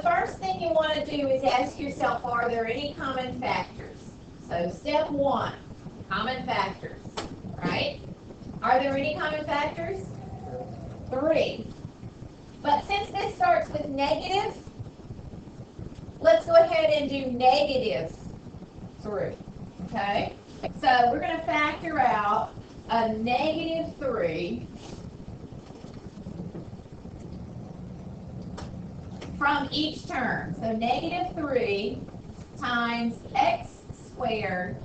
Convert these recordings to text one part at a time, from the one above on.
the first thing you want to do is ask yourself, are there any common factors? So step 1, common factors, right? Are there any common factors? 3. But since this starts with negative, let's go ahead and do negative 3, okay? So we're going to factor out a negative 3 from each term. So negative 3 times x squared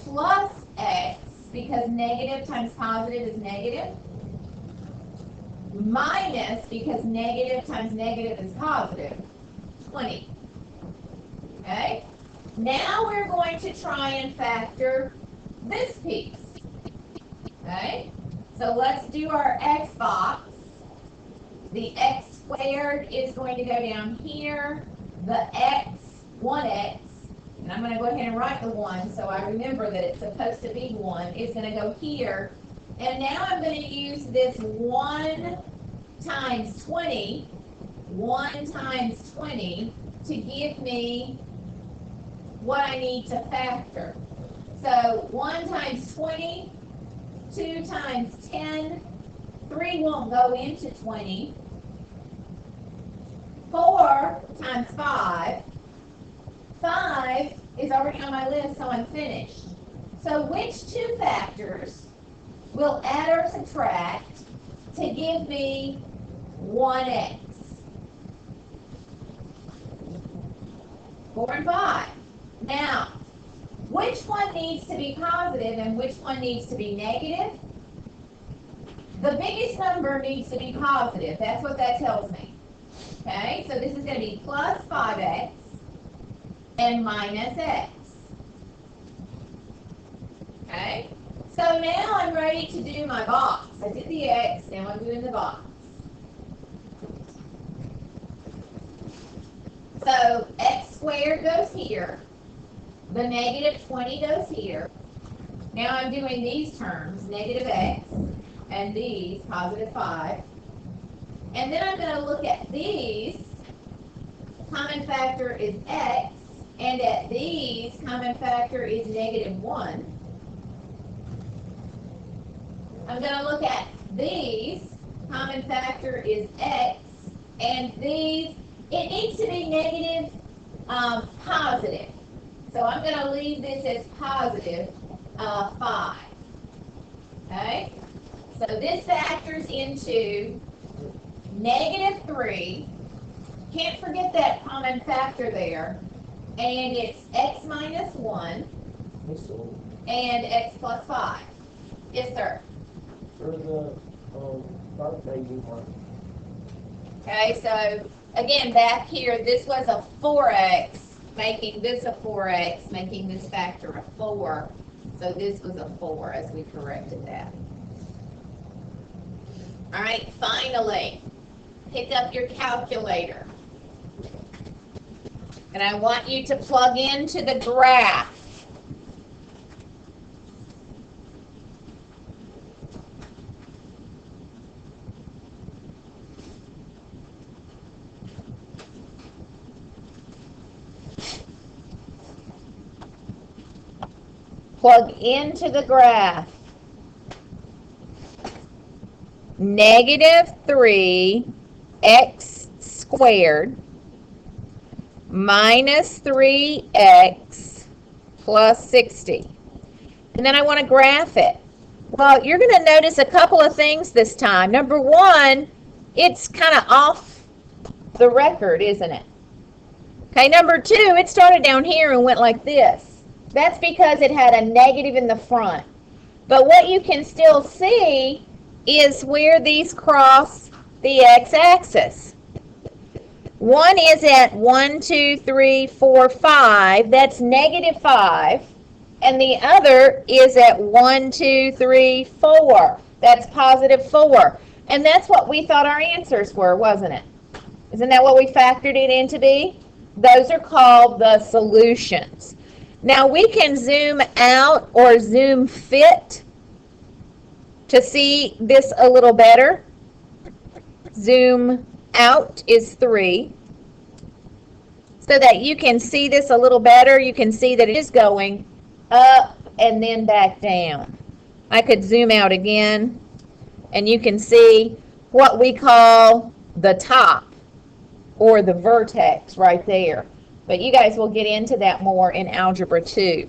plus x, because negative times positive is negative, minus, because negative times negative is positive, 20. Okay? Now we're going to try and factor this piece. Okay? So let's do our x box. The x squared is going to go down here. The x, 1x, and I'm going to go ahead and write the 1 so I remember that it's supposed to be 1, is going to go here. And now I'm going to use this 1 times 20, 1 times 20, to give me what I need to factor. So 1 times 20, 2 times 10, 3 won't go into 20, 4 times 5, 5 is already on my list, so I'm finished. So which two factors will add or subtract to give me 1x? 4 and 5. Now, which one needs to be positive and which one needs to be negative? The biggest number needs to be positive. That's what that tells me. Okay, so this is going to be plus 5x and minus x. Okay, so now I'm ready to do my box. I did the x, now I'm doing the box. So x squared goes here. The negative 20 goes here. Now I'm doing these terms, negative x, and these, positive 5. And then I'm going to look at these. Common factor is x, and at these, common factor is negative 1. I'm going to look at these. Common factor is x, and these, it needs to be negative, positive. So I'm going to leave this as positive 5. Okay? So this factors into negative 3. Can't forget that common factor there. And it's x minus 1 and x plus 5. Yes, sir. For the birthday one. Okay, so again, back here, this was a 4x, making this a 4x, making this factor a 4. So this was a 4 as we corrected that. All right, finally, pick up your calculator. And I want you to plug into the graph. Plug into the graph. Negative 3x squared minus 3x plus 60. And then I want to graph it. Well, you're going to notice a couple of things this time. Number one, it's kind of off the record, isn't it? Okay, number two, it started down here and went like this. That's because it had a negative in the front. But what you can still see is where these cross the x-axis. One is at 1, 2, 3, 4, 5. That's negative 5. And the other is at 1, 2, 3, 4. That's positive 4. And that's what we thought our answers were, wasn't it? Isn't that what we factored it in to be? Those are called the solutions. Now we can zoom out or zoom fit to see this a little better. Zoom out is 3. so that you can see this a little better, you can see that it is going up and then back down. I could zoom out again, and you can see what we call the top or the vertex right there. But you guys will get into that more in Algebra 2.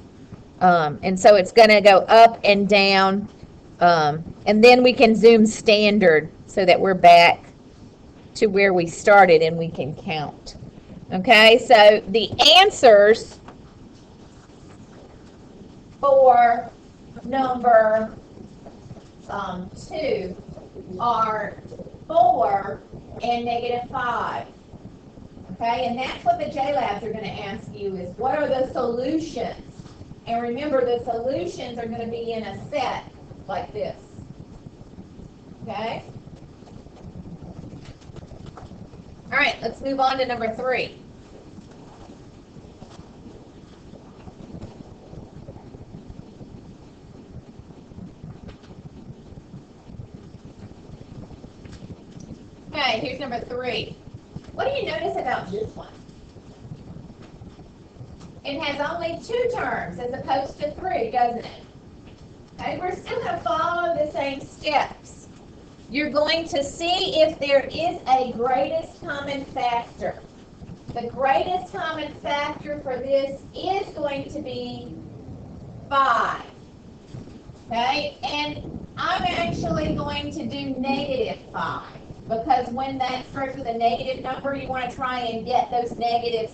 And so it's going to go up and down. And then we can zoom standard so that we're back to where we started and we can count. Okay, so the answers for number 2 are 4 and -5. Okay, and that's what the J-Labs are going to ask you is what are the solutions? And remember, the solutions are going to be in a set like this. Okay? All right, let's move on to number 3. Okay, here's number 3. What do you notice about this one? It has only 2 terms as opposed to 3, doesn't it? Okay, we're still going to follow the same steps. You're going to see if there is a greatest common factor. The greatest common factor for this is going to be 5. Okay, and I'm actually going to do -5 because when that starts with a negative number, you want to try and get those negatives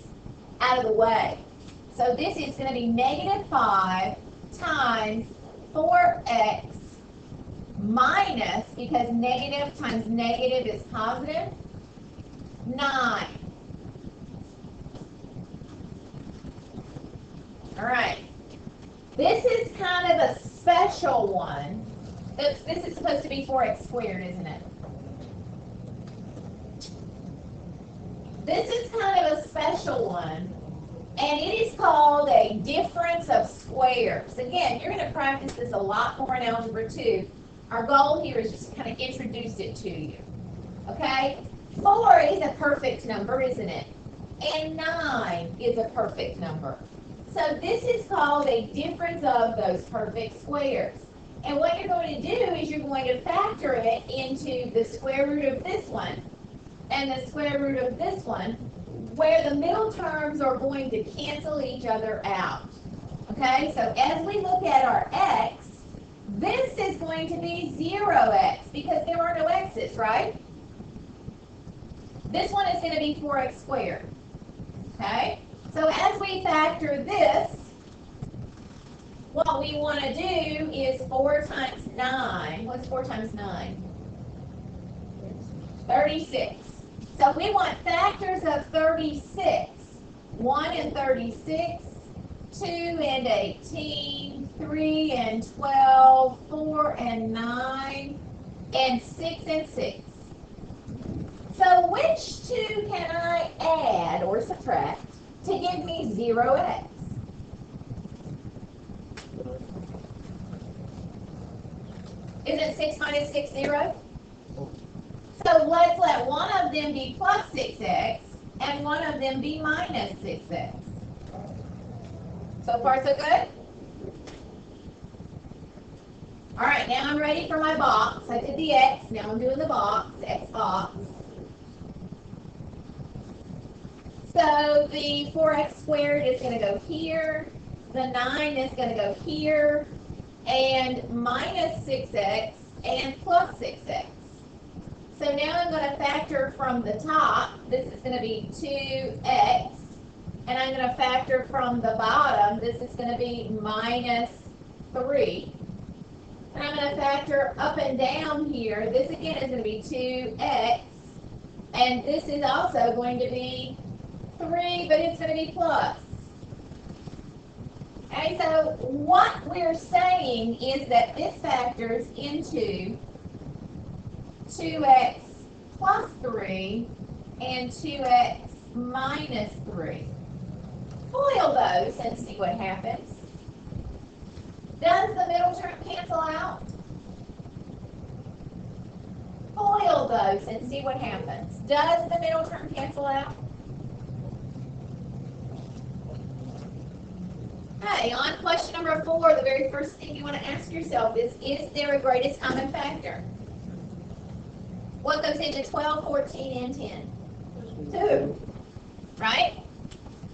out of the way. So this is going to be -5 times 4x minus, because negative times negative is positive, 9. All right. This is kind of a special one. This is supposed to be 4x squared, isn't it? This is kind of a special one, and it is called a difference of squares. Again, you're going to practice this a lot more in Algebra 2. Our goal here is just to kind of introduce it to you. Okay? 4 is a perfect number, isn't it? And 9 is a perfect number. So this is called a difference of those perfect squares. And what you're going to do is you're going to factor it into the square root of this one and the square root of this one, where the middle terms are going to cancel each other out. Okay, so as we look at our x, this is going to be 0x because there are no x's, right? This one is going to be 4x squared. Okay, so as we factor this, what we want to do is 4 times 9. What's 4 times 9? 36. So we want factors of 36. 1 and 36, 2 and 18, 3 and 12, 4 and 9, and 6 and 6. So which 2 can I add or subtract to give me 0x? Isn't 6 minus 6 0? So let's let one of them be plus 6x and one of them be minus 6x. So far, so good? All right, now I'm ready for my box. I did the x, now I'm doing the box, x box. So the 4x squared is going to go here, the 9 is going to go here, and minus 6x and plus 6x. So now I'm going to factor from the top. This is going to be 2x. And I'm going to factor from the bottom. This is going to be minus 3. And I'm going to factor up and down here. This again is going to be 2x. And this is also going to be 3, but it's going to be plus. Okay, so what we're saying is that this factors into 2x plus 3 and 2x minus 3. FOIL those and see what happens. Does the middle term cancel out? FOIL those and see what happens. Does the middle term cancel out? Okay, on question number 4, the very first thing you want to ask yourself is there a greatest common factor? What goes into 12, 14, and 10? 2, right?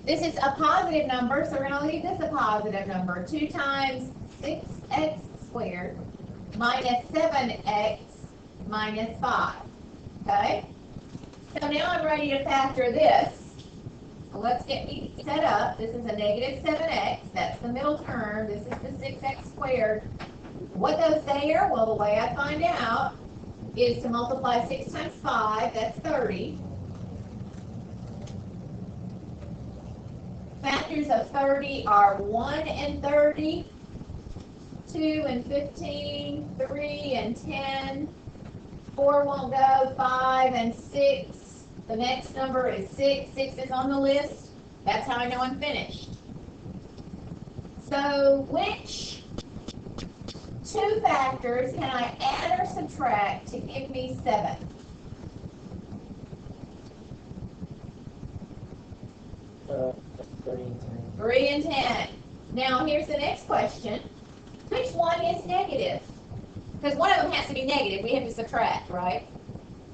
This is a positive number, so we're going to leave this a positive number. 2 times 6x squared minus 7x minus 5. Okay? So now I'm ready to factor this. So let's get me set up. This is a negative 7x. That's the middle term. This is the 6x squared. What goes there? Well, the way I find out is to multiply 6 times 5. That's 30. Factors of 30 are 1 and 30, 2 and 15, 3 and 10, 4 won't go, 5 and 6. The next number is 6. 6 is on the list. That's how I know I'm finished. So which 2 factors can I add or subtract to give me 7? Uh, 3 and 10. 3 and 10. Now here's the next question. Which one is negative? Because one of them has to be negative. We have to subtract, right?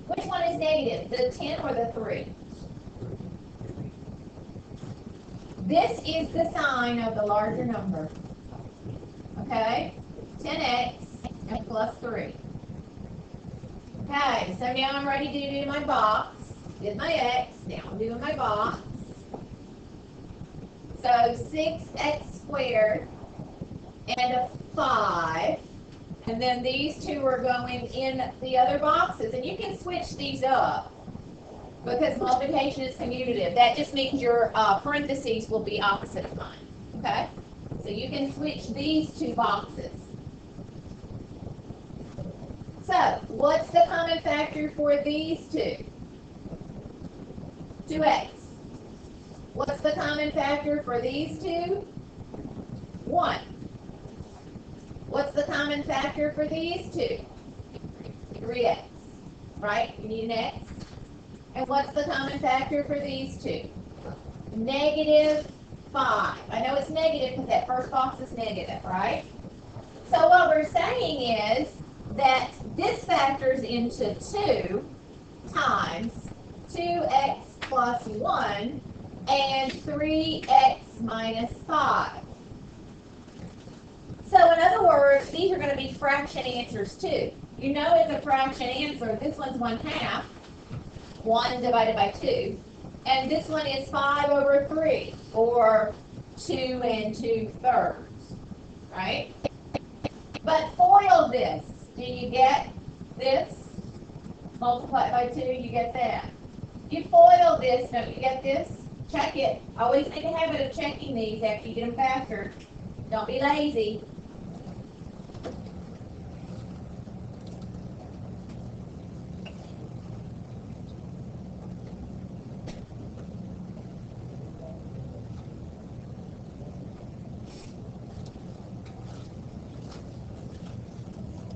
Which one is negative, the 10 or the 3? This is the sign of the larger number. Okay? 10x and plus 3. Okay, so now I'm ready to do my box. Did my x, now I'm doing my box. So 6x squared and a 5. And then these 2 are going in the other boxes. And you can switch these up because multiplication is commutative. That just means your parentheses will be opposite of mine. Okay? So you can switch these 2 boxes. So, what's the common factor for these 2? 2x. What's the common factor for these 2? 1. What's the common factor for these 2? 3x. Right? You need an x. And what's the common factor for these 2? Negative 5. I know it's negative because that first box is negative, right? So what we're saying is that this factors into 2 times 2x plus 1 and 3x minus 5. So in other words, these are going to be fraction answers too. You know it's a fraction answer. This one's 1/2, 1 divided by 2. And this one is 5 over 3, or 2 and 2/3, right? But FOIL this. Do you get this? Multiply it by 2, you get that. You FOIL this, don't you get this? Check it. Always make a habit of checking these after you get them factored. Don't be lazy.